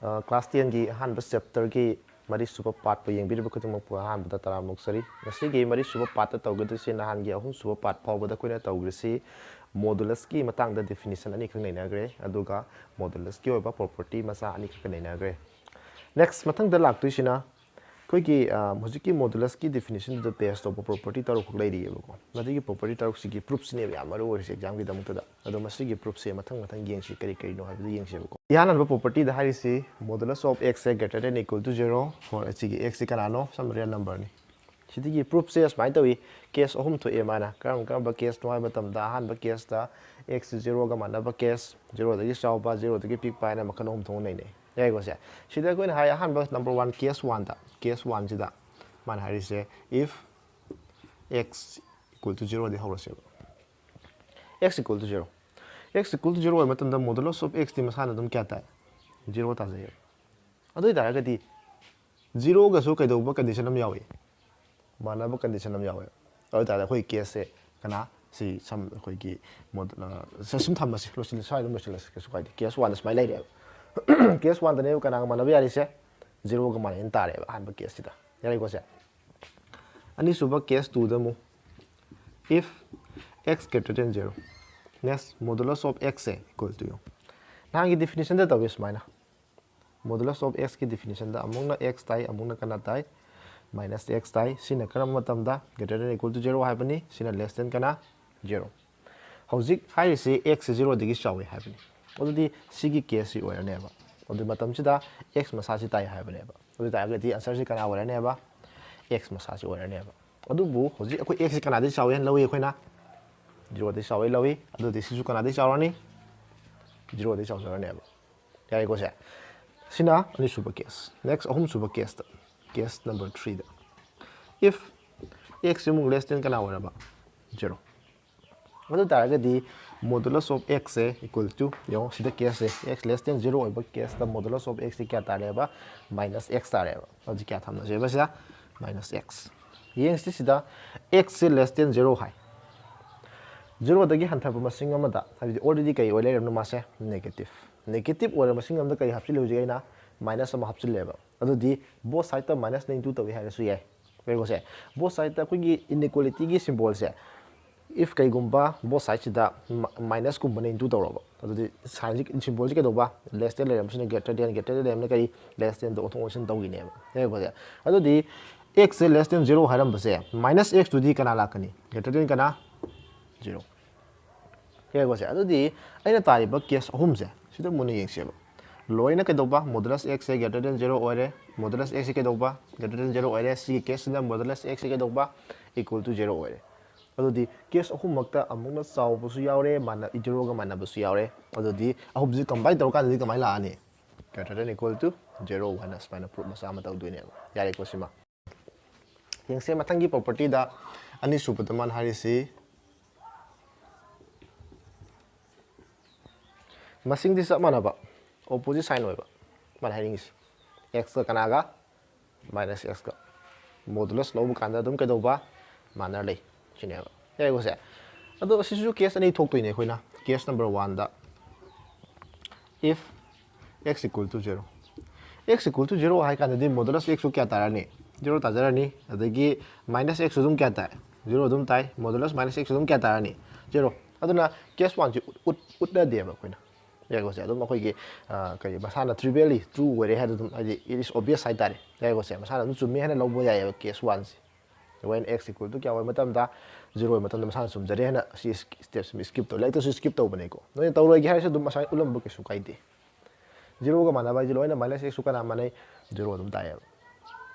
class 10 की अहानब chapter की मरी सुबह पार्ट पे यंग खुद अहानब तरामुक्सरी की मरी सुबह पार्ट तौगदसी नहान की अहम सुबह पार्ट फाउबद कोई तौग्रसी मॉडुलस की मतंग डेफिनेशन अनी खंगनग्रे मॉडुलस की प्रॉपर्टी मचा अनी खंगनग्रे नेक्स्ट मतंग लाक्तुसिना की हजिकी मॉडुलस की डेफिनेशन बेस तब प्रॉपर्टी तरुक लेरीबको मदी प्रॉपर्टी तरुक की प्रूफ्स ने एग्जाम की दमद प्रूफ से मथंग मथंग येंसी करी करीनो येंसेबको यानब प्रॉपर्टी हारिसी मॉडुलस ऑफ x से greater than equal to 0 for x से कनानो सम रियल नंबर ने सिदी प्रूफ से असमाय तवी केस अहम थोए माना करम केस नो अहानब केस x 0 गा मानब केस 0 दगी चावबा 0 दगी पिकपा ना मखन अहम थोंग नैने याइगोसे सिदा कोइन हाय अहानब नंबर 1 केस 1 दा केस 1 सिदा मान हारिसे इफ x इक्वल टू 0 दे हौरसे x equal to 0 x equal to 0 मतलब मॉडुलस ऑफ x दी मसाना दम क्या ताय 0 ताजे अदुई तारगदी 0 गसु कैदोबा कंडीशन हम यावे मानब कंडीशन हम यावे अदुई तार अखोई केस से कना सी सम अखोई की मॉडल सम थमसे लोसिल साइड लोसिल केस 1 स्माइल लाइरे केस 1 दने कना मानब यारिसे 0 गा मान तारे अहानब केस सिदा याइगोसे अनि सुबह case 2 दमु if x greater than 0 next modulus of x equal to ना की definition दा तब इसमाइना modulus of x की definition दा अमुंगना x ताई अमुंगना कना ताई minus x ताई सिना करम मतम दा greater than equal to 0 हाइबनी Cina less than कना 0 हौजिक हाइरिसे x 0 दिगी चावे हाइबनी ओदि सिगी केस सी ओरनेबा ओदि मतम सिदा x मसासी ताई हाइबनेबा ओदि तागति आंसर से कना ओरनेबा x मसासी ओरनेबा अदुबु हौजिक अखोई x कना दि चावे लवे अखोइना 0 दि चावे लवे अदुदि सिसु कना दि चावरानी 0 दि चावजरनेबा याइगोसे सिना अनि सुपर केस नेक्स्ट अहम सुपर केस दा केस नंबर 3 दा if x इमु लेस देन कना ओरबा 0 अदु तारगदि modulus of x equal to यो सिदा केस x लेस देन 0 ओइबा केस दा मॉडुलस ऑफ x क्या तारेबा माइनस x तारेबा अदि क्या थमना जेबा सिदा माइनस x येंस सिदा x से लेस देन 0 हाई 0 दगी हंथब मसिंग अमदा हाबि ऑलरेडी कई ओले रम मासे नेगेटिव ओर मसिंग अमदा कई हापसिल होजिगैना माइनस अम हापसिलेबा अदुदि बोथ साइड ता माइनस 92 तवी हाइरसु याय वेगोसे बोथ साइड ता खुगी इनइक्वालिटी की सिंबल से if कई गुंबा बोथ साइड सिदा माइनस गुंबा 92 तवरबा अदुदि साइन सिंबल से केदोबा लेस देन लेरम सिना ग्रेटर देन ने कई लेस देन दो ऑटोमेशन तौगिनेबा वेगोसे अदुदि x से लेस देन 0 हाइरम बसे माइनस x टू दी कना लाकनी ग्रेटर देन कना 0 येगोसे अदुदि अइना तारिबा केस अहम से सिदा मुनि येंसेबा लोइना केदोबा मॉडुलस x से ग्रेटर देन 0 ओरे मॉडुलस x से केदोबा ग्रेटर देन 0 ओरे सी केस सिदा मॉडुलस x से केदोबा इक्वल टू 0 ओरे अदुदि केस अहम मक्ता अमुंगना चावबसु यावरे माना 0 गा मानबसु यावरे अदुदि अहमजि कंबाइन तौकादि कमाइ लानी ग्रेटर देन इक्वल टू 0 1 स्पाइना प्रूफ मसा मा तौदुइनेबा यारे कोसिमा येंसे मथंगी प्रॉपर्टी दा अनि सुपतमान हारिसी मसिंग दिस मानबा ऑपोजिट साइन होइबा मान हाइरिंगिस x का कनागा माइनस x का मॉडुलस लौब कांदा दम केदोबा मानर ले चिनेबा याइगोसे अदो सिसु केस अनि थोक्तोइने खोइना केस नंबर 1 दा if x equal to 0 x equal to 0 high कांदा दि मॉडुलस x क्या तारानी 0 ताजरानी अदगी माइनस x दुम क्या ताय 0 दुम ताय मॉडुलस माइनस x दुम क्या तारानी 0 अदुना केस 1 उतना देबा खोइना याइगोसे अदुम अखोइगे कई मसाना ट्रिवियली ट्रू ओरे है दुम आदि इट इज ऑब्वियस हाइ तारे याइगोसे मसाना दुम चुमी हैना लौबो याय केस 1 से when x equal to क्या होय मतम दा 0 मतम मसाना सुम जरे हैना सी स्टेप्स में स्किप तो लाइक तो स्किप तो बने को नोय तौरोय गे हाइसे दुम मसाना उलम बके सु काइदे 0 का माना बाइ लोइना माइनस x का माने 0 दुम ताय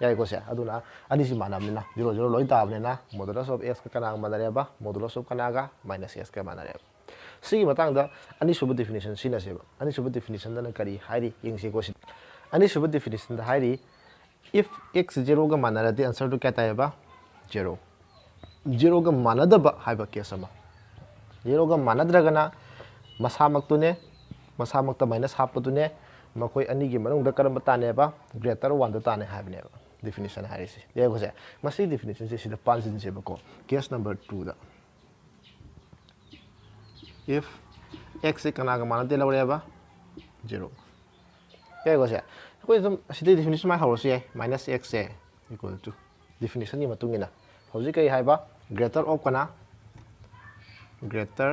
याइगोसे अदुना अनिसि मानाबनिना 0 0 लोइ ताबनेना मॉडुलस ऑफ x का कना मानरेबा मॉडुलस ऑफ कनागा माइनस x का मानरेबा सी मतंगदा अनिसुब डेफिनेशन सिनासेबा अनिसुब डेफिनेशन दना करी हाइरि यंगसे को अनिसुब डेफिनेशन दा हाइरि if x 0 का मानरदि आंसर तो क्या तायबा 0 0 का मानदबा हाइबा केस अमा 0 का मानद्रगना मसामक्तुने मसामक्ता माइनस हापतुने मखोय अनि गी मनुंग द करम तानेबा ग्रेटर 1 द ताने हाइबनेबा डेफिनेशन हाइरिसे येगोसे मसी डेफिनेशन से सिदा पांजिन सेबको केस नंबर 2 दा if x से कना का मानते लवरेबा 0 क्या है कोसे कोई तुम सिद्धि definition में हाउस ये minus x है equal to definition ये मतुंगी ना हाउस कई है बा greater of कना greater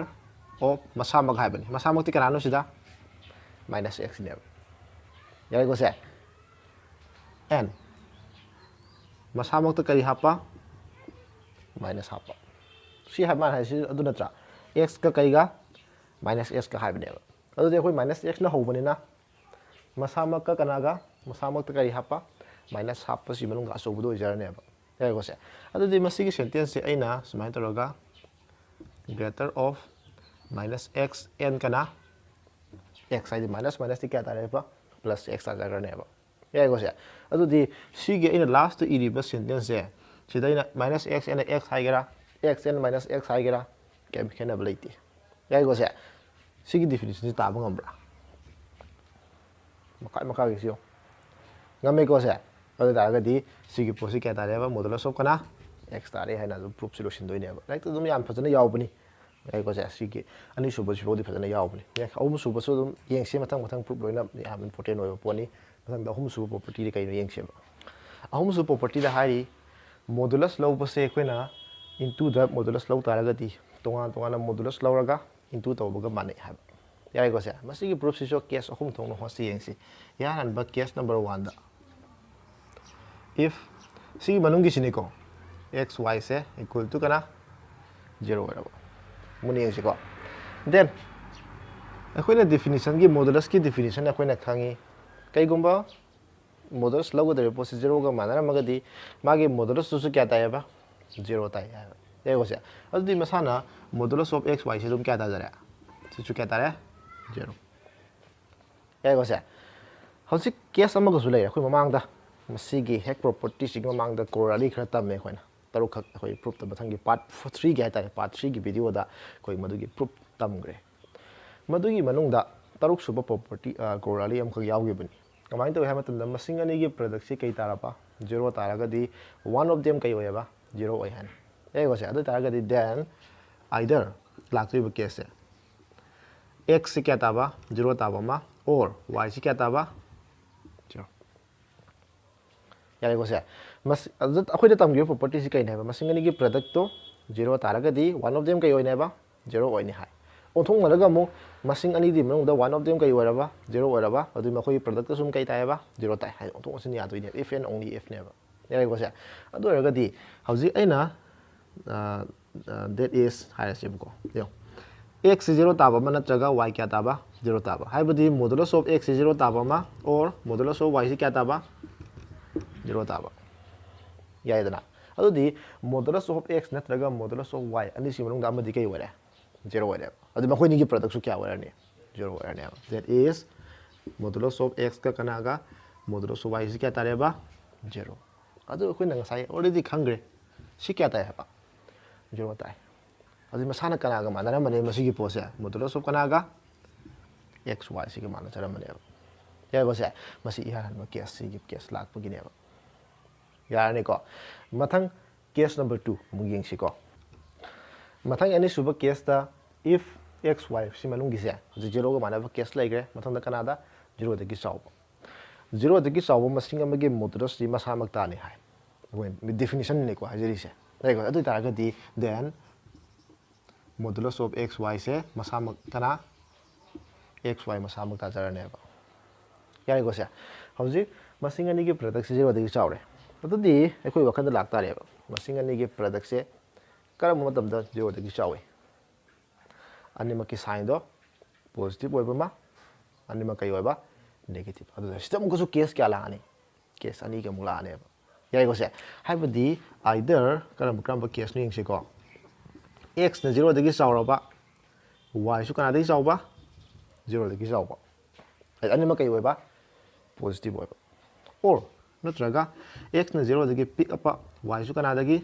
of मसा मग है बनी मसा मग ती करानो सीधा minus x ने यार कोसे n मसा मग तो कई हापा minus हापा सी है मान है सी अदु नत्रा x का कई गा minus x का है बने अदु देखो minus x ना हो बने ना मसामक का कनागा मसामक कई हापा माइनस हाप से मनुंग अचौबदो इजरनेब यागोसे अदुदि मसिगी सेंटेंस से अइना सुमाय तरोगा greater of minus x n कना x आइदि माइनस माइनस ति क्या तारेबा प्लस x आजरनेब यागोसे अदुदि सिगे अइना लास्ट इरिबा सेंटेंस से सिदाइना माइनस x n x हाइगेरा x n माइनस x हाइगेरा केम खेना बलैति यागोसे सिगी डेफिनेशन ताबा ngambra मका गिसियो ngame ko se adu da ga di sigi posi kya tare ba modulus of kana x tare hai na proof solution doi ne ba like to dum yam phajana yaw bani ai ko se sigi ani subo subo di phajana yaw bani ya awum subo so dum yeng se mathang proof loina yam important oi poni mathang da hum subo property de kai no yeng se ba ahum subo property da hari modulus low ba se koina into the modulus low tare ga di tonga modulus low raga into to ba ga mane ha यार को से मसी की proof सिसो case अहुम थोंग no होसी यंगसी यार अनबा case number 1 दा if C मनुंगी सिनिको x y से equal to कना 0 वरबो मुनि यंगसी को देन अखोइना डेफिनेशन की मॉडुलस की डेफिनेशन अखोइना खांगी कईगुंबा मॉडुलस लगोदरे पोसी 0 गा मानरा मगदी मागे मॉडुलस सुसु क्या तायबा 0 ताय यार को से अदि मसाना मॉडुलस ऑफ x y से तुम क्या ता जरा सिसु क्या तारे 0 यार को से हौसी केस अमग सु लेय अखोइ ममांग दा मसीगी हेक प्रॉपर्टी सिग ममांग दा कोराली खरा तमे खोइना तरुक खक अखोइ प्रूफ ता बथंगी पार्ट 3 गे तारे पार्ट 3 की वीडियो दा कोइ मदुगी प्रूफ तमग्रे मदुगी मनुंग दा तरुक सुब प्रॉपर्टी कोराली अमख यावगे बनी कमाइन तो है मतन दा मसिंग अनि गी प्रोडक्ट से कई तारापा 0 तारागदी वन ऑफ देम कई होयबा 0 ओय हन ए को से अदु तारागदी देन आइदर लाक्रिब केस है x से क्या ताबा 0 ताबा मा और y से क्या ताबा 0 यारे को से मस अदत अखोइ द तमगे प्रॉपर्टी से कइन है मसिंग अनि गी प्रोडक्ट तो 0 तारागदी वन ऑफ देम कई होयनेबा 0 ओयने हाय ओथों मरगा मु मसिंग अनि दि मनुंग द वन ऑफ देम कई होयरबा 0 होयरबा अदु मखोइ प्रोडक्ट सुम कई तायबा 0 ताय हाय ओथों सिन यादोइने if and only if नेबा यारे को से अदु रगदी हौजी अइना that is hi सेबको yo x 0 ताबा मा नत्रगा y क्या ताबा 0 ताबा हाइबदी मॉडुलस ऑफ x 0 ताबा मा और मॉडुलस ऑफ y से क्या ताबा 0 ताबा यायदना अदुदी मॉडुलस ऑफ x नत्रगा मॉडुलस ऑफ y अनि सि मनुंग दा मदि कै वरे 0 वरे अदु मखोइ नि की प्रोडक्ट सु क्या वरे ने 0 वरे ने that is modulus of x का कनागा मॉडुलस ऑफ y से क्या तारेबा 0 अदु कोइ नंग साइ ऑलरेडी खंगरे सि क्या ताय हबा 0 ताय अदि मसाना कनागा मानरा मने मसिगी पोसे मॉडुलस ऑफ कनागा x y सिगे माना चरा मने या गोसे मसि इहान म केस सिगी केस लाख पगिने यारने को मथंग केस नंबर 2 मुगिंग सिको मथंग एनी सुब केस दा if x y सि मनुंगी से 0 गा माना केस लाइग्रे मथंग दा कनादा 0 दगी साव 0 दगी साव मसिंग अमगे मॉडुलस दि मसामक ताने हाय when definition ने को हाजरी से देखो अदु तारगा दी then modulus of x y से मसामक कना x y मसामक ता जरनेबा यारे को से हौजी मसिंग अनि के प्रोडक्ट से 0 दगी चावरे अदुदी एखोइ वखन लाक तारेबा मसिंग अनि के प्रोडक्ट से करम मतम द 0 दगी चावे अनिमक की साइन दो पॉजिटिव ओइबमा अनिमक कई ओइबा नेगेटिव अदु सिस्टम को सु केस क्या लाने केस अनि के मुला ने यारे को से हाइबदी आइदर करम करम केस नु यंगसे को x ने 0 दगी चावरबा y सु कना दगी चावबा 0 दगी चावबा अनिमक कई ओइबा पॉजिटिव ओइबा और नत्रगा x ने 0 दगी पिक अप y सु कना दगी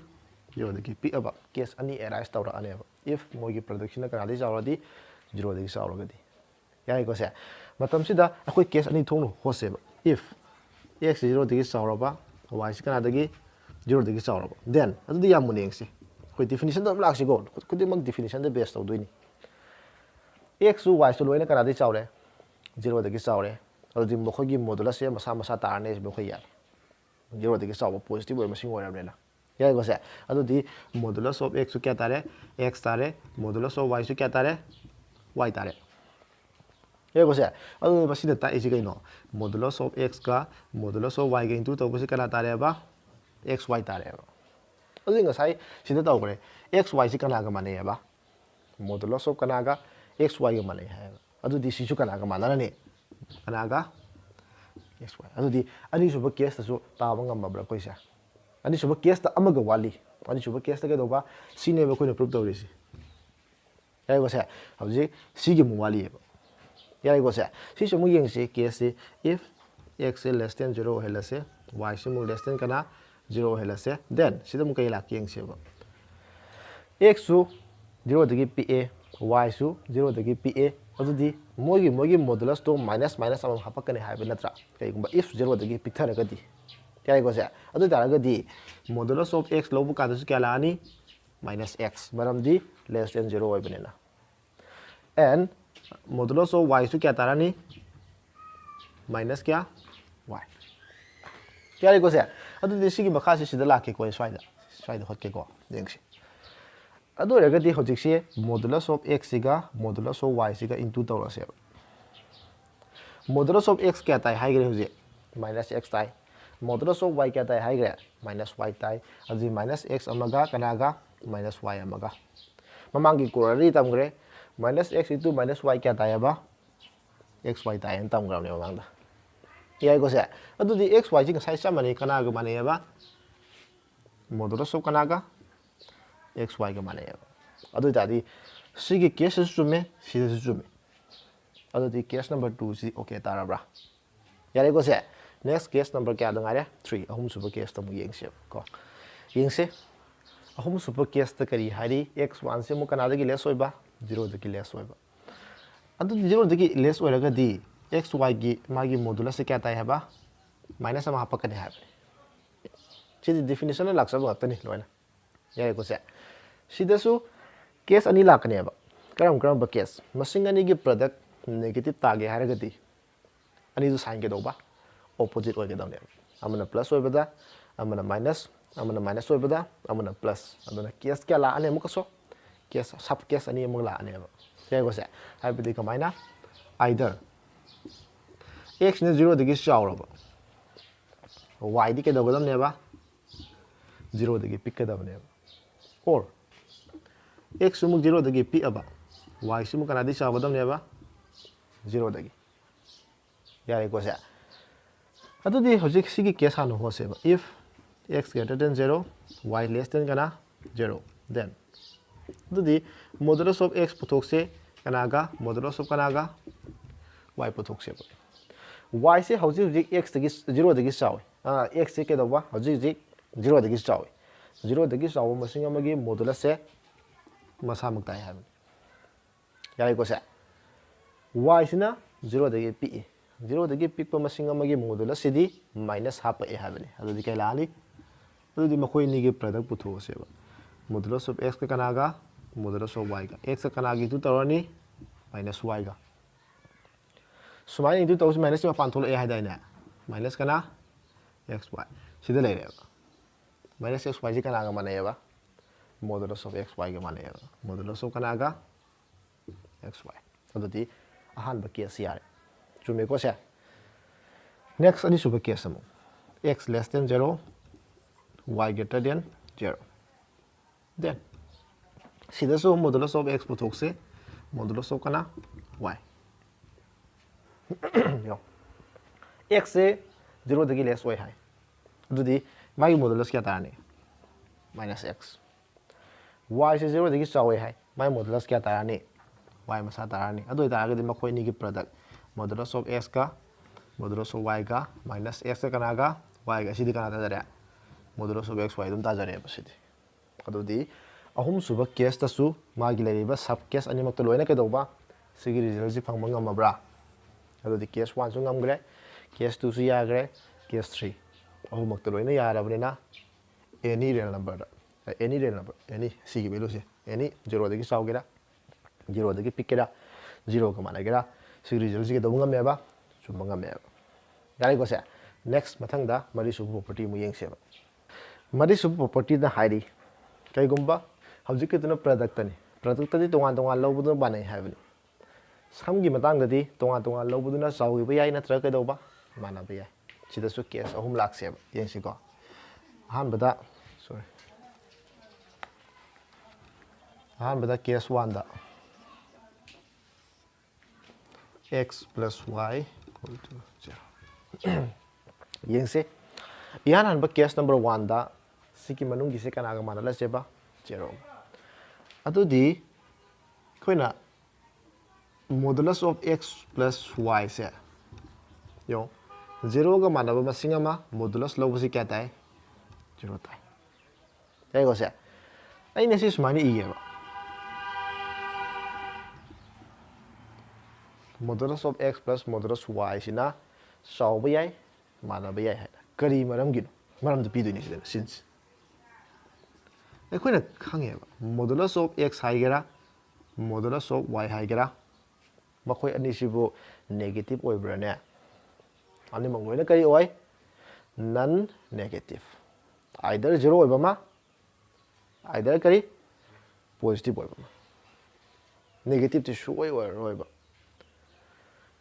0 दगी पिक अप केस अनि एराइज तौरा अनेबा if मोगी प्रोडक्शन कना दगी चावरदी 0 दगी चावरगदी यारे को से मतम सिदा अखोइ केस अनि थोंनो होसेबा if x 0 दगी चावरबा y सु कना दगी 0 दगी चावरबा then अदुदी याम मुनेंगसी कोई डेफिनेशन दम लाक्सी गो खुदि मग डेफिनेशन दे बेस तौदोइनी x सु y सु लोइना कना दगी चावरे 0 दगी चावरे ꯑꯗꯨꯗꯤ ꯃꯈꯣꯏꯒꯤ ꯃꯣꯗꯨꯂꯁꯁꯦ ꯃꯁꯥ ꯃꯁꯥ ꯇꯥꯔꯅꯤ ꯃꯈꯣꯏ ꯌꯥꯔꯦ ꯖꯦꯔꯣꯗꯒꯤ ꯆꯥꯎꯕ ꯄꯣꯖꯤꯇꯤꯕ ꯑꯣꯏꯕ ꯃꯁꯤꯡ ꯑꯣꯏꯔꯕꯅꯤꯅ ꯌꯥꯏꯀꯣ ꯁꯦ ꯑꯗꯨꯗꯤ ꯃꯣꯗꯨꯂꯁ ꯑꯣꯐ x ꯁꯨ ꯀꯌꯥ ꯇꯥꯔꯦ x ꯇꯥꯔꯦ ꯃꯣꯗꯨꯂꯁ ꯑꯣꯐ y ꯁꯨ ꯀꯌꯥ ꯇꯥꯔꯦ y ꯇꯥꯔꯦ ꯌꯥꯏꯀꯣ ꯁꯦ ꯑꯗꯨꯗꯤ ꯃꯁꯤꯗ ꯇꯥꯛꯏꯁꯤ ꯀꯩꯅꯣ ꯃꯣꯗꯨꯂꯁ ꯑꯣꯐ x ꯀ ꯃꯣꯗꯨꯂꯁ ꯑꯣꯐ y ꯒ ꯏꯟꯇꯨ ꯇꯧꯕꯁꯤ ꯀꯅꯥ ꯇꯥꯔꯦꯕ xy ꯇꯥꯔꯦꯕ ꯑꯗꯨꯗꯤ ꯉꯁꯥꯏ ꯁꯤꯗ ꯇꯧꯈ꯭ꯔꯦ xy ꯁꯤ ꯀꯅꯥꯒ ꯃꯥꯟꯅꯩꯑꯕ ꯃꯣꯗꯨꯂꯁ ꯑꯣꯐ ꯀꯅꯥꯒ xy ꯒ ꯃꯥꯟꯅꯩ ꯍꯥꯏꯌꯦꯕ ꯑꯗꯨꯗꯤ ꯁꯤꯁꯨ ꯀꯅꯥꯒ ꯃꯥꯟꯅꯔꯅꯤꯀꯅꯥꯒ xy ꯑꯗꯨꯗꯤ ꯑꯅꯤꯁꯨꯕ ꯀꯦꯁꯇꯁꯨ ꯇꯥꯕ ꯉꯝꯃꯕ꯭ꯔꯥ ꯑꯩꯈꯣꯏꯁꯦ ꯑꯅꯤꯁꯨꯕ ꯀꯦꯁꯇ ꯑꯃꯒ ꯋꯥꯠꯂꯤ ꯑꯅꯤꯁꯨꯕ ꯀꯦꯁꯇ ꯀꯩꯗꯧꯕ ꯁꯤꯅꯦꯕ ꯑꯩꯈꯣꯏꯅ ꯄ꯭ꯔꯨꯞ ꯇꯧꯔꯤꯁꯤ ꯌꯥꯏꯀꯣ ꯁꯦ ꯍꯧꯖꯤꯛ ꯁꯤꯒꯤ ꯑꯃꯨꯛ ꯋꯥꯠꯂꯤꯑꯕ ꯌꯥꯏꯀꯣ ꯁꯦ ꯁꯤꯁꯨ ꯑꯃꯨꯛ ꯌꯦꯡꯁꯤ ꯀꯦꯁꯁꯤ if x ꯁꯦ ꯂꯦꯁ ꯗꯦꯟ 0 ꯑꯣꯏꯍꯜꯂꯁꯦ y ꯁꯤ ꯑꯃꯨꯛ ꯂꯦꯁ ꯗꯦꯟ ꯀꯅꯥ 0 ꯑꯣꯏꯍꯜꯂꯁꯦ ꯗꯦꯟ ꯁꯤꯗ ꯑꯃꯨꯛ ꯀꯩ ꯂꯥꯛꯀꯦ ꯌꯦꯡꯁꯦꯕ x ꯁꯨ 0 ꯄꯤꯛꯑꯦ y ꯁꯨ 0 ꯄꯤꯛꯑꯦ ꯑꯗꯨꯗꯤ ꯃꯣꯏꯒꯤ ꯃꯣꯗꯨꯂꯁꯇꯣ ꯃꯥꯏꯅꯁ ꯃꯥꯏꯅꯁ ꯑꯃ ꯍꯥꯞꯄꯛꯀꯅꯤ ꯍꯥꯏꯕ ꯅꯠꯇ꯭ꯔꯥ ꯀꯩꯒꯨꯝꯕ if 0 ꯄꯤꯛꯊꯔꯒꯗꯤ ꯌꯥꯏꯀꯣ ꯁꯦ ꯑꯗꯨ ꯑꯣꯏꯇꯥꯔꯒꯗꯤ ꯃꯣꯗꯨꯂꯁ ꯑꯣꯐ x ꯂꯧꯕ ꯀꯥꯟꯗꯁꯨ ꯀꯌꯥ ꯂꯥꯛꯑꯅꯤ minus x ꯃꯔꯝꯗꯤ ꯂꯦꯁ ꯗꯦꯟ 0 ꯑꯣꯏꯕꯅꯤꯅ and modulus of y ꯁꯨ kya tarani minus kya y kya liko se adu de sigi makha se sida lake ko swaida hot ke ko yengsi adu regadi hojik se modulus of x siga modulus of y siga into tawrase modulus of x kya tai haigre hoje minus x tai modulus of y kya tai haigre minus y tai adu minus x amaga kanaga minus y amaga mamangi corollary tamgre minus x into minus y kya tai ba xy tai en tamgram ne mamangda yai ko se adu di xy ji ngasai chamani kanaga mane ba modulus of kanaga xy ga mane ba adu ta di sigi case sume sida sume adu di case number 2 si okay tarabra yai ko se next case number kya da ngare 3 ahum super case tamu yengse ko yengse ahum super case ta kari hari x1 se mu kanada gi less oiba 0 dagi less oiba adu 0 dagi less oiraga di xy gi magi modulus se kya tai haba minus ama hapakani haba chi definition la laksa ba tani loina yai ko se sidasu case ani lakani haba karam ba case masing ani gi product negative tage haraga di ani du sign ge doba opposite oige dawne amana plus oibada amana minus oibada amana plus aduna case kya la ane mukaso case sub case ani amuk la ane ba yai ko se haibidi kamaina either x ne 0 dagi chawraba y di ke dogadam ne ba 0 dagi pick ka dabne ba or x sumuk 0 dagi pick aba y sumuk kana di chawgadam ne ba 0 dagi yai ko se adudi hojik sigi case hanu hose ba if x greater than 0 y less than kana 0 then adudi modulus of x puthokse kanaga modulus of kanaga y puthokse ba y se hojik x dagi 0 dagi chawi x se ke doba hojik 0 dagi chawi 0 dagi chawa masing amagi modulus se masa muktai habi yai ko se y sina 0 dagi pi 0 dagi pick pa masing amagi modulus sidi minus half a habani adudi kai lani adudi makoi ni gi product puthose ba modulus of x ka kanaga modulus of y ga x ka kanagi tu tawani minus y ga sumai into tawsi minus ma pan tholo a haidai minus kana xy sida lere ba minus xy ji kanaga mane ba modulus of xy ga mane ba modulus of kanaga xy adudi ahan ba case yare chume ko se next ani super case amu x less than 0 y greater than 0 then sida so modulus of x puthokse modulus of kana y yo x se 0 dagi less y hai adudi magi modulus kya tarani minus x y se 0 dagi chawi hai mai modulus kya tarani y masa tarani adu taragadi makoi ni gi product modulus of x ka modulus of y ka minus x ka kanaga y ga sidi kana tadare modulus of xy dum tajare ba sidi adudi ahum suba case ta su magi leriba sub case ani mak to loina ke doba sigi result ji phangma ngamabra adudi case 1 su ngamgre case 2 su yagre case 3 ahum mak to loina yarabnina any real number any sigi value se any 0 dagi sawgera 0 dagi pickera 0 ka managera sigi result ji ke doba ngameba ꯆꯨꯝꯕ ꯉꯝꯃꯦꯕ ꯌꯥꯔꯦꯀꯣ ꯁꯦ next ꯃꯊꯪꯗ ꯃꯔꯤꯁꯨꯕ property ꯑꯃꯨꯛ ꯌꯦꯡꯁꯦꯕ ꯃꯔꯤꯁꯨꯕ ꯄ꯭ꯔꯣꯄꯔꯇꯤꯗ ꯍꯥꯏꯔꯤ ꯀꯩꯒꯨꯝꯕ ꯍꯧꯖꯤꯛꯀꯤꯗꯨꯅ ꯄ꯭ꯔꯗꯛꯇꯅꯤ ꯄ꯭ꯔꯗꯛꯇꯗꯤ ꯇꯣꯉꯥꯟ ꯇꯣꯉꯥꯟ ꯂꯧꯕꯗꯨꯅ ꯃꯥꯟꯅꯩ ꯍꯥꯏꯕꯅꯤ ꯁꯝꯒꯤ ꯃꯇꯥꯡꯗꯗꯤ ꯇꯣꯉꯥꯟ ꯇꯣꯉꯥꯟ ꯂꯧꯕꯗꯨꯅ ꯆꯥꯎꯈꯤꯕ ꯌꯥꯏ ꯅꯠꯇ꯭ꯔꯒ ꯀꯩꯗꯧꯕ ꯃꯥꯟꯅꯕ ꯌꯥꯏ ꯁꯤꯗꯁꯨ ꯀꯦꯁ ꯑꯍꯨꯝ ꯂꯥꯛꯁꯦꯕ ꯌꯦꯡꯁꯤꯀꯣ ꯑꯍꯥꯟꯕꯗ case 1ꯗ x plus y equal to 0 yengse ihan hanba case number 1 da siki manung gise kana ga manala seba 0 adu di koina modulus of x plus y se yo 0 ga manaba masing ama modulus lo busi kya tai 0 tai ai go se ai ne si sumani i ba modulus of x plus modulus y sina solve yai manaba yai hai kari maram gi maram da pi do ni sida since ai koina khange ba modulus of x hai gera modulus of y hai gera makhoi ani sibu negative oi bra ne ani mangoi na kari oi non negative either 0 oi ba ma either kari positive oi ba ma negative ti shu oi oi ba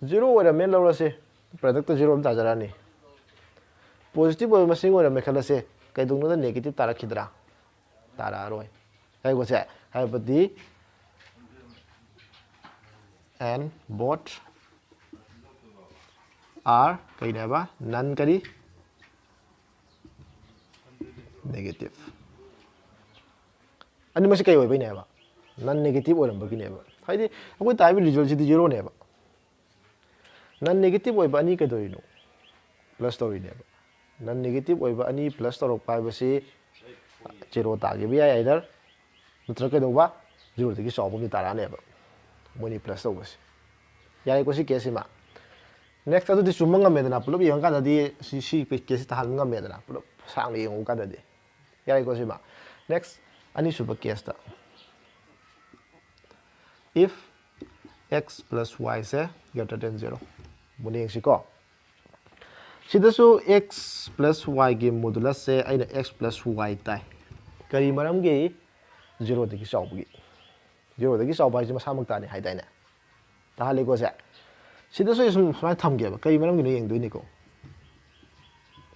0 ora men laura se product 0 am tajara ni positive ora masing ora me khala se kai dung na negative tara khidra tara roi ai go se hai badi and both are kai na ba non kari negative ani masi kai oi bai na ba non negative ora ba gi ne ba hai di akoi tai bi result si 0 ne ba non negative oi ba ani ka doi no plus story ne ba non negative oi ba ani plus story pai ba si 0 ta ge bi ai either nutra ka do ba 0 de ki so bu ta ra ne ba moni plus to ba si ya ko si case ma next adu di sumanga me na pulo bi yang ka da di si case ta hal nga me na pulo sang le yung ka da di ya ko si ma next ani super case ta if x plus y se greater than 0 muni si ko sidasu x plus y ge modulus se aina x plus y tai kari maram ge 0 de ki saw gi 0 de ki saw ba ji ma samak ta ni hai dai na ta hale ko se sidasu isum smai tham ge ba kari maram gi no yeng doi ni ko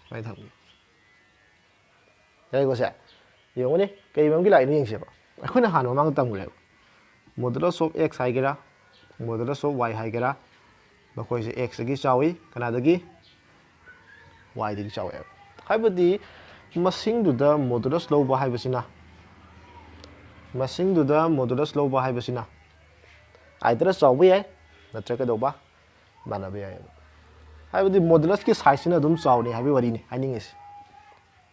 smai tham gi dai ko se yong ni kari maram gi lai ni yeng se ba akhuna han ma mang tam gre modulus of x hai gera modulus of y hai gera bakoi se x gi chawi kana dagi y dagi chawi haibadi masing du da modulus lo ba haibasina masing du da modulus lo ba haibasina either chawi ai natra ka do ba mana ba ai haibadi modulus ki size na dum chaw ni haibi wari ni haning is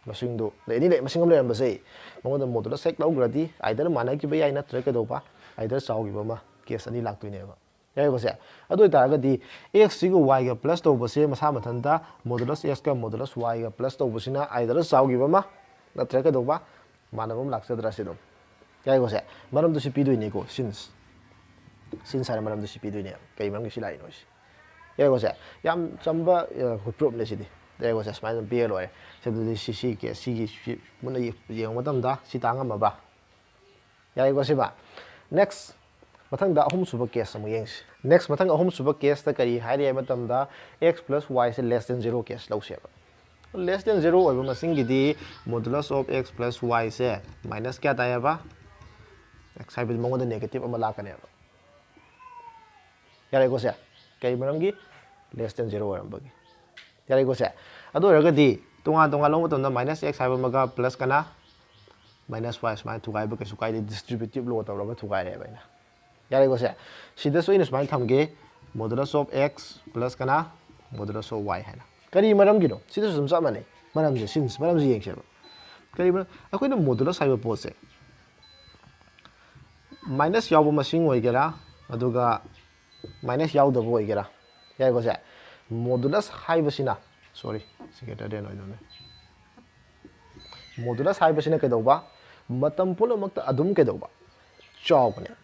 masing du le ni le masing am le am ba sei mo da modulus sek lo gradi either mana ki ba ai natra ka do ba either chaw gi ba ma case ani lak tu ne ba ya ko se adu ta ga di x si go y ga plus to ba se masa mathan da modulus x ka modulus y ga plus to ba sina either saw gi ba ma na tra ka do ba manabam lak sa dra se do ya ko se maram du si pi do ni ko since ara maram du si pi do ni kai mam gi si lai no si ya ko se yam chamba ko proof ne si di ya ko se smile bi lo se du di si ke si gi mun ye yeng ma dam da si ta ngam ba ya ko se ba next mathang da ahum suba case amu yengs next mathang ahum suba case ta kari hairi ai matam da x plus y se less than 0 case lo se less than 0 oi ba masing gi di modulus of x plus y se minus kya ta ya ba x hai bi mo da negative ama la ka ne ba ya ko se kai maram gi less than 0 oi ba gi ya ko se adu ra ga di tunga lo matam da minus x hai ba maga plus kana minus y smai thu gai ba ka su kai distributive lo ta ra ga thu gai re ba ina ya ko se sida so in smile tham ge modulus of x plus kana modulus of y hai na kari maram gi no sida sum sa mane maram je since maram je yeng se ba kari maram akoi na modulus hai ba po se minus yaw ba masing oi gera aduga minus yaw da oi gera ya ko se modulus hai ba sina sorry greater than oi do ne modulus hai ba sina ke do ba matam pulo mak ta adum ke do ba chaw ne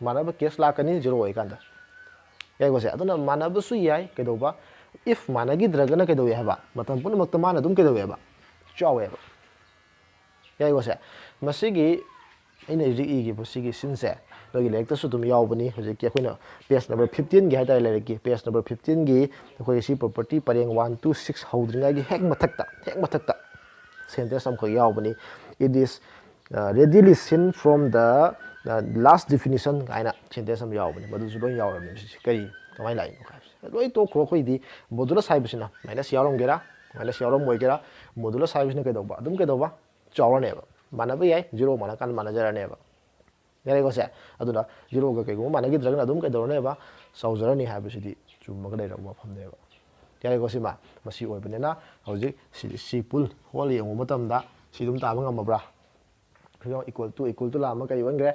mana ba case la kani 0 oi kanda याई को से अदुना मानबसु याई कदोबा if मानगिद्रगना कदो याबा मतम पुनमक्ता माना दुम कदो याबा चावेबा याई को से मसिगी इन इ गी बसिगी सिनसे लोगी लेक्तसु तुम यावबनी हजे के अखोइना पेज नंबर 15 गी हाइताइ लेरकी पेज नंबर 15 गी अखोइ सी प्रॉपर्टी परेंग 1 2 6 हौद्रिंगा गी हेक मथक्ता sentence am ko yaubani it is readily seen from the last definition kaina sentence am yaubani madu su loi yaurami kai kamai lai no khai loi to khro khoi di modulus haibisina minus yauram gera minus yauram moi gera modulus haibisina kai doba adum kai doba chawrane ba mana ba yai zero mana kan mana jara ne ba yare ko se aduna zero ga kai go mana gi dragna adum kai dorane ba saujara ni haibisidi chumma ga dai ra ma phamne ba यारे को सिमा मसी ओइबनेना हौजिक सी पुल whole यंगो मतमदा सिदुम ताबा ngमब्रा फिरो equal to Lama कई वनग्रे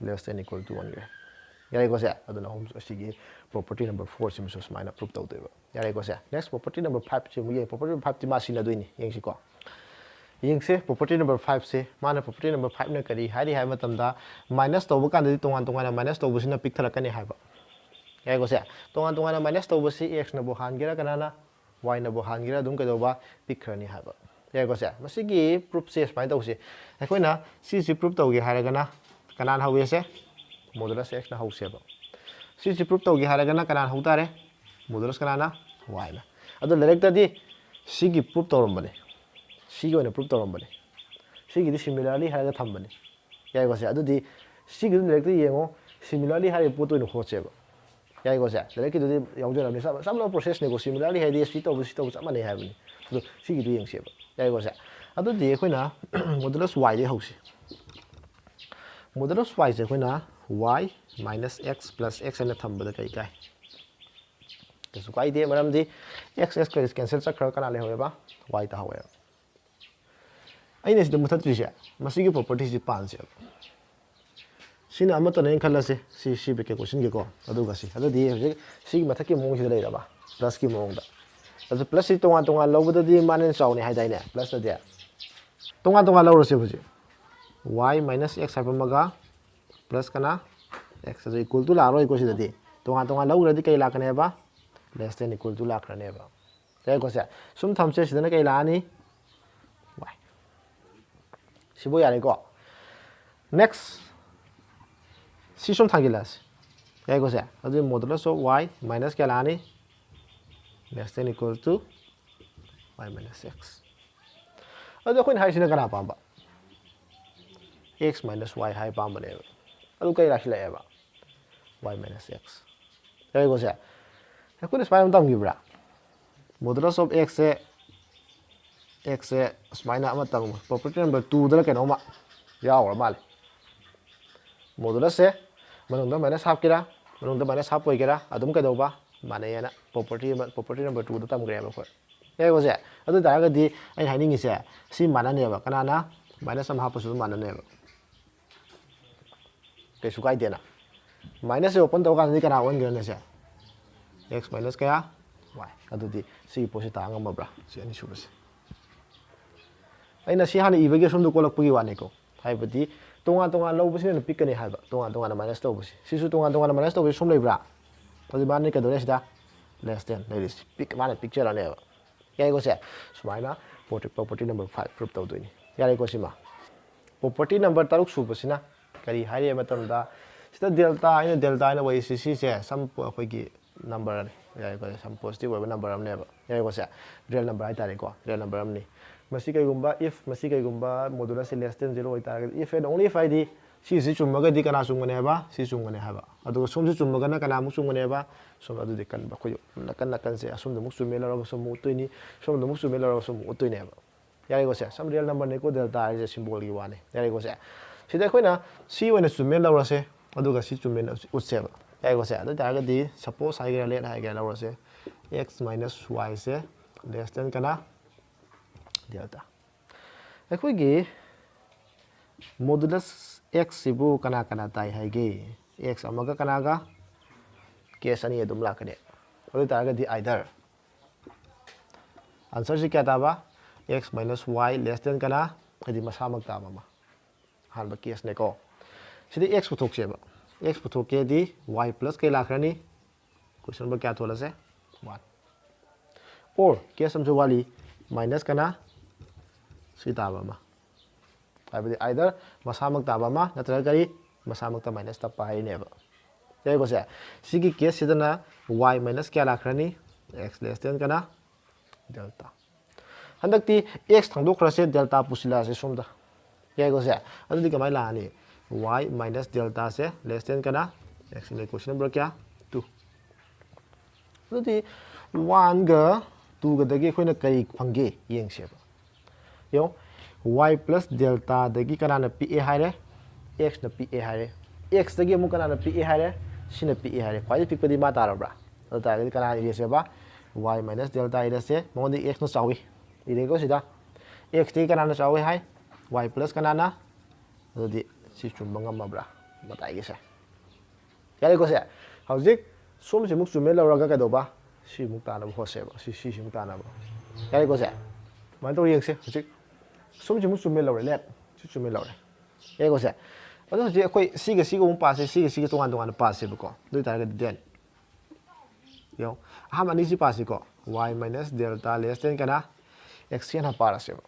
less than equal to वनग्रे यारे को से अदुना home सिगी property number 4 SIM सो स्माइना proof तौदेबा यारे को से नेक्स्ट प्रॉपर्टी नंबर 5 से मुगे प्रॉपर्टी 5 ति मासिना दोइनी यंगसि को यंगसे प्रॉपर्टी नंबर 5 से माना प्रॉपर्टी नंबर 5 ने करी हाई हाई मतमदा माइनस तौबा कांदि तोंगान तोंगान माइनस तौबसिना पिकथरकने हाइबा याई को से तोंगान तोंगान माइनस तौबसि x न बो हानगेरा कनाना y न बो हानगेरा दुम कदोबा पिकखरनी हाबा याई को से मसिगी प्रूफ से स्पाइन तौसे अखोइना सी प्रूफ तौगे हारगना कनान हौवे से मॉडुलस x न हौसेबा सी प्रूफ तौगे हारगना कनान हौतारे मॉडुलस कनाना y ना अदो डायरेक्टदी सिगी प्रूफ तौरमबने सिगी ओइना प्रूफ तौरमबने सिगी सिमिलरली हारगा थंबने याई को से अदुदी सिगी डायरेक्टली येंगो सिमिलरली हारे पोतो इन होचेबा याई को से डायरेक्टली दुदी याउजरमने सब लो प्रोसेस ने को सिमिलरली हाइदि सी तौबु चमने हाबनि अदो सिगी दु येंगसेबा याई को से अदुदी अखोइना मॉडुलस y दे हौसे मॉडुलस y से अखोइना y minus x plus x अने थंबदा कई काय केसु काय दे मरमदि x x को कैंसिल चखर कना ले होबा y ता होवे अइने सिद मुथत्रिसे मसिगी प्रॉपर्टी सि पानसे सिना अमत ने खलसे सी बेके क्वेश्चन के को अदुगा सी अदुदी हजे सी मथक के मोंग से लेरबा प्लस की मोंग दा अदु प्लस सी तोंगा तोंगा लौबददी माने चावने हाइदाइने प्लस दे तोंगा तोंगा लौरसे बुजे y minus x हाइबमगा प्लस कना x इज इक्वल टू लारोय को सिददी तोंगा तोंगा लौरदी कई लाकनेबा लेस देन इक्वल टू लाखरनेबा ते को से सुम थमसे सिदना कई लानी y सिबो यारे को नेक्स्ट सिसुम थांगिलास याई को से अदु मॉडुलस ऑफ y माइनस क्या लानी less than equal to y minus x अदु कोइन हाइसिना कना पाबा x minus y हाइ पाबने अदु कई राशि लाएबा y minus x याई को से कोइन स्पाइम तमगिब्रा मॉडुलस ऑफ x से स्माइना अमा तम प्रॉपर्टी नंबर 2 दला केनोमा यावर माले मॉडुलस से मनोंदा माइनस हाफ केरा मनोंदा माइनस हाफ ओइगेरा अदुम कदौबा मानेना प्रॉपर्टी नंबर 2 दा तमग्रेबा खो याई को से अदु दागदी आई हाइनिंग से सी माननेबा कनाना माइनस हम हाफ सु माननेबा केसु काय देना माइनस से ओपन तौ कानी कना वन गने से x माइनस क्या y अदुदी सी पोसे तांगमब्रा से अनि सुबसे अइना सी हानि इबगे सुमदु कोलकपुगी वानेको हाइबदी तोंगा तोंगा लौबसिने पिकने हाइबा तोंगा तोंगा माइनस तौबसि सिसु तोंगा तोंगा माइनस तौबसि सुम लेब्रा अदि बाने कदोरे सिदा लेस देन लेरिस पिक माने पिक्चर आनेबा याई को से सुमाइना प्रॉपर्टी नंबर 5 प्रूफ तौदोइनी याई को सिमा प्रॉपर्टी नंबर 3 सुबसिना करी हाइरे मतमदा सिदा डेल्टा इन वइ सी से सम अखोइगी नंबर याई को सम पॉजिटिव ओइबा नंबर अमनेबा याई को से रियल नंबर हाइतारे को रियल नंबर अमनी मसी कईगुम्बा इफ मसी कईगुम्बा मॉडुलस लेस देन 0 होइतारे इफ एंड ओनली इफ आईदी सी चुम्मगदी कना चुम्गने हाबा सी चुम्गने हाबा अदुगा सोमसे चुम्मगना कना मु चुम्गने हाबा सोम अदुदि कन बखोय नकन से असुम दमुक चुम्मे लरग सोम उतोइनी सोम दमुक चुम्मे लरग सोम उतोइने हाबा यारे गोसे सम रियल नंबर ने को डेल्टा आइ सिंबल की वाने यारे गोसे सिदा खोइना सी ओइना चुम्मे लरसे अदुगा सी चुम्मे उतसेबा यारे गोसे अदु तागदी सपोज हाइगेरा लेट हाइगेरा लरसे x minus y से लेस देन कना डेल्टा अखोइगी मॉडुलस x सिबु कना कना ताई हाइगे x अमगा कनागा केस अनि अदुम लाकने अदु तागदी आइदर आंसर से क्या ताबा x minus y less than कना अदि मसामक ताबा मा हानबा केस ने को सिदि x पुथोकसेबा x पुथोके दि y plus के लाखरनी क्वेश्चन नंबर क्या थोड़ा से 1 और केस हमसे वाली माइनस कना सी ताबा मा हाइबदि आइदर मसामक ताबा मा नत्र करी मसामक माइनस तप्पा हाइनेबा याइबो से सिगी केस सिदना y माइनस क्या लाखरनी x लेस देन कना डेल्टा हंदक्ति x थांदोखरसे डेल्टा पुसिला से सोमदा याइगो से अदुदि कमाय लानी y माइनस डेल्टा से लेस देन कना x ने क्वेश्चन नंबर क्या 2 अदुदि 1 गा 2 गा दगी खोइना कई फंगे येंगसेबा यो y plus delta दगी कनाना pa हाइरे x ना pa हाइरे x दगी अमु कनाना pa हाइरे सिना pa हाइरे क्वाइ पिकपदि मा तारब्रा अदागि कनाना इरेसेबा y minus delta इरेसे मोंदि x ना चावी इरेगो सिदा x दगी कनाना चावी हाइ y plus कनाना अदि सि चुम्बा ngमब्रा बताइगे से यारेगो से हौजिक सोम से मुक चुमे लौरगा कदोबा सि मुक ताना होसेबा सि मुक ताना यारेगो से मान तो येंगसे हौजिक सोम से मुक चुमे लौरे लेट सि चुमे लौरे यारेगो से अदो हौजिक अखोइ सिगे सिगे मुक पासे सिगे तोंगान तोंगान पासेबको दुइ तारगा देन यो हम अनि सि पासेको y minus delta less than kana x Sen पारासेबा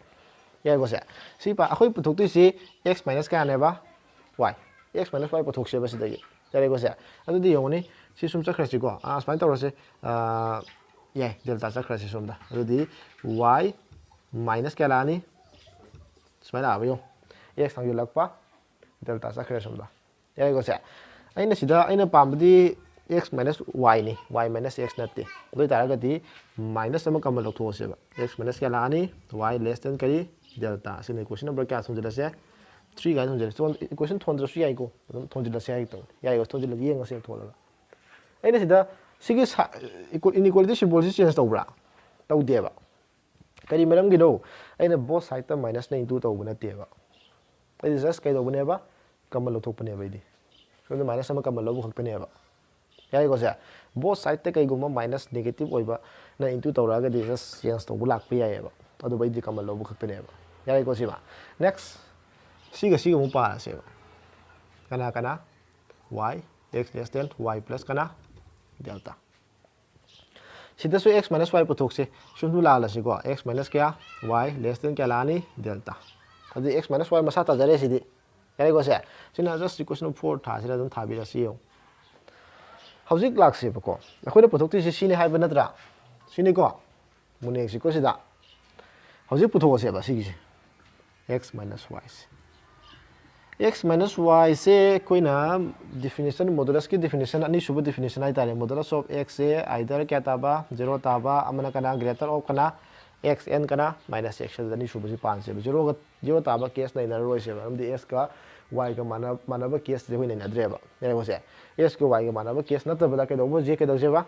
यारेगो से सि पा अखोइ पुथोक्तुइ सि x minus का नेबा y x minus y पुथोक्सेबा सिदगी यारेगो से अदुदि योनी सि सुम चखरसिको स्पाइन तौरसे ये डेल्टा चखरसि सुमदा अदुदि y minus क्या लानी स्पाइन आबयो x थंगि लकपा डेल्टा चखरे सुमदा यारेगो से अइना सिदा अइना पामबदि x minus y नि y minus x नते दोइ तारगदि माइनस अमा कमल लौथोसेबा x minus क्या लानी y less than करी डेल्टा सिने क्वेश्चन नंबर क्या समझलसे 3 गाइस समझले क्वेश्चन थोंद्रसु याइको थोंजिलसे याइतो याइको थोंजिल येंगसे थोलगा अइना सिदा सिगी इनइक्वालिटी सिम्बॉल से चेंज तौब्रा तौदेबा करी मरमगिनो अइना बोथ साइड ता माइनस ने इनटू तौबना तेबा अइ जस्ट कई तौबनेबा कमल लौथोकपनेबा इदि सोन माइनस अमा कमल लौबु खकपनेबा याइको से बोथ साइड ता कईगुमा माइनस नेगेटिव ओइबा ना इनटू तौरागा दि जस्ट चेंज तौबु लाकपा याइबा अदु बैदि कमल लौबु खकपनेबा याइको सिबा नेक्स्ट सिगा मु पारासेबा कना कना y x less than y plus कना डेल्टा सिदसु x minus y पुथोक्से सुमु लालसिको x minus क्या y less than क्या लानी डेल्टा अदि x minus y मसा ताजरे सिदि याइको से सिना जस्ट क्वेश्चन 4 थासिरा दम थाबिरासि यो हौजिक लाक्सेबको अखोइना पुथोक्तिसि सिने हाइबा नत्रा सिनेको मुनेक्सिको सिदा हौजिक पुथोसेबा सिगिसे x minus y x minus y से कोइना डेफिनेशन मॉडुलस की डेफिनेशन अनि सुबह डेफिनेशन आई तारे मॉडुलस ऑफ x से आइदर क्या ताबा 0 ताबा अमना कना ग्रेटर ऑफ कना x n कना माइनस x अनि सुबह से 5 से 0 ताबा केस नै नरोय से हमदि x का y का मानब केस जे होइनै नद्रेबा याको से x को y का मानब केस नतबदा के दोबो जे के दोजेबा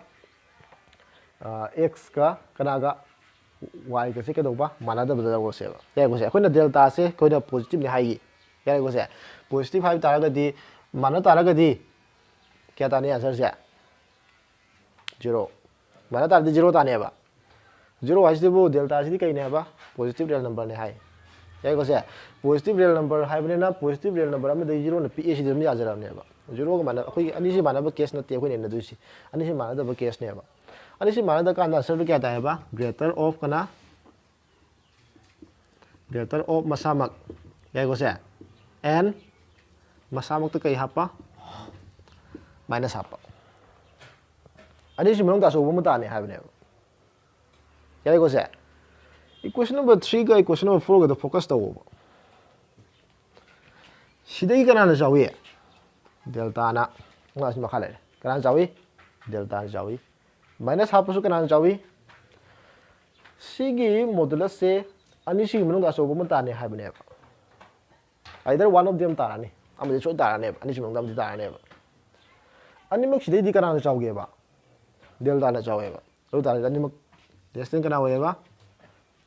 x का कना गा y का से के दोबा मानदबदा को सेबा याको से कोइना डेल्टा से कोइना पॉजिटिव नि हाइगी यारेगो से पॉजिटिव हाइब तारगदि माना तारगदि क्या ताने आंसर से 0 माना तारदि 0 तानेबा 0 हाइसिबो डेल्टा सिदि कइनेबा पॉजिटिव रियल नंबर ने हाइ यारेगो से पॉजिटिव रियल नंबर हाइबने ना पॉजिटिव रियल नंबर अमे 0 न पी सिदि म याजरानेबा 0 का माना अखोइ अनि सि मानब केस नते अखोइ ने दुसि अनि सि मानदब केस नेबा अनि सि मानद का आंसर क्या ताएबा ग्रेटर ऑफ कना ग्रेटर ऑफ मसामक यारेगो से n मसामक कई हापा माइनस हापा अनिसि मनों दासो बम ताने हाबने यारेगो से इक्वेशन नंबर 3 का इक्वेशन नंबर 4 का फोकस तवो सिदई कनाना जावी डेल्टा ना ngasi makale कनाना जावी डेल्टा जावी माइनस हापसु कनाना जावी सिगी मॉडुलस से अनिसि मनों दासो बम ताने हाबने either one of them tarani amadi so tarane ani simong dam tarane animak sidai di kana chawge ba delta na chawge ba ro tarani animak destin kana we ba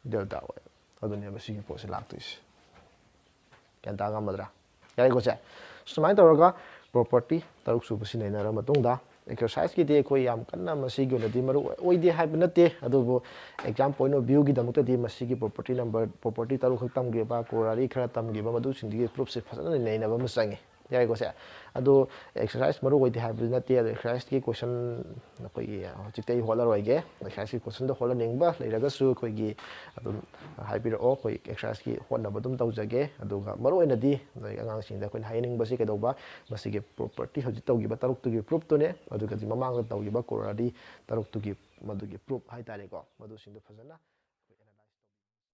delta we aduni ba sigi pose laktuis kan ta gamadra yai go cha sumai tawraga property taruk su busi naina ra matungda exercise ki de koi yam kanna masigi na di maru oide haib nate adubo exam point of view gi damukta di masigi property number property taru khaktam ge ba korari khara tam ge ba madu sindi ge proof se phasana naina ba masangi ꯌꯥꯏꯀꯣ ꯁꯦ ꯑꯗꯣ exercise ꯃꯔꯨ ꯑꯣꯏꯗꯦ ꯍꯥꯏꯕꯗꯤ ꯅꯠꯇꯦ ꯑꯗꯣ ꯑꯦꯛꯁꯔꯁꯥꯏꯁꯀꯤ ꯀꯣꯏꯁꯟ ꯑꯩꯈꯣꯏꯒꯤ ꯍꯧꯖꯤꯛꯇꯤ ꯑꯩ ꯍꯣꯠꯂꯔꯣꯏꯒꯦ ꯑꯦꯛꯁꯔꯁꯥꯏꯁꯀꯤ ꯀꯣꯏꯁꯟꯗꯣ ꯍꯣꯠꯍꯟꯅꯤꯡꯕ ꯂꯩꯔꯒꯁꯨ ꯑꯩꯈꯣꯏꯒꯤ ꯑꯗꯨꯝ ꯍꯥꯏꯕꯤꯔꯛꯑꯣ ꯑꯩꯈꯣꯏ ꯑꯦꯛꯁꯔꯁꯥꯏꯁꯀꯤ ꯍꯣꯠꯅꯕ ꯑꯗꯨꯝ ꯇꯧꯖꯒꯦ ꯑꯗꯨꯒ ꯃꯔꯨ ꯑꯣꯏꯅꯗꯤ ꯅꯣꯏ ꯑꯉꯥꯡꯁꯤꯡꯗ ꯑꯩꯈꯣꯏꯅ ꯍꯥꯏꯅꯤꯡꯕꯁꯤ ꯀꯩꯗꯧꯕ ꯃꯁꯤꯒꯤ ꯄ꯭ꯔꯣꯄꯔꯇꯤ ꯍꯧꯖꯤꯛ ꯇꯧꯈꯤꯕ ꯇꯔꯨꯛꯇꯨꯒꯤ ꯄ꯭ꯔꯨꯐꯇꯨꯅꯦ ꯑꯗꯨꯒꯗꯤ ꯃꯃꯥꯡꯗ ꯇꯧꯈꯤꯕ ꯀꯣꯔꯣꯅꯥꯗꯤ ꯇꯔꯨꯛꯇꯨꯒꯤ ꯃꯗꯨꯒꯤ ꯄ꯭ꯔꯨꯐ ꯍꯥꯏꯇꯥꯔꯦꯀꯣ ꯃꯗꯨꯁꯤꯡꯗꯣ ꯐꯖꯅ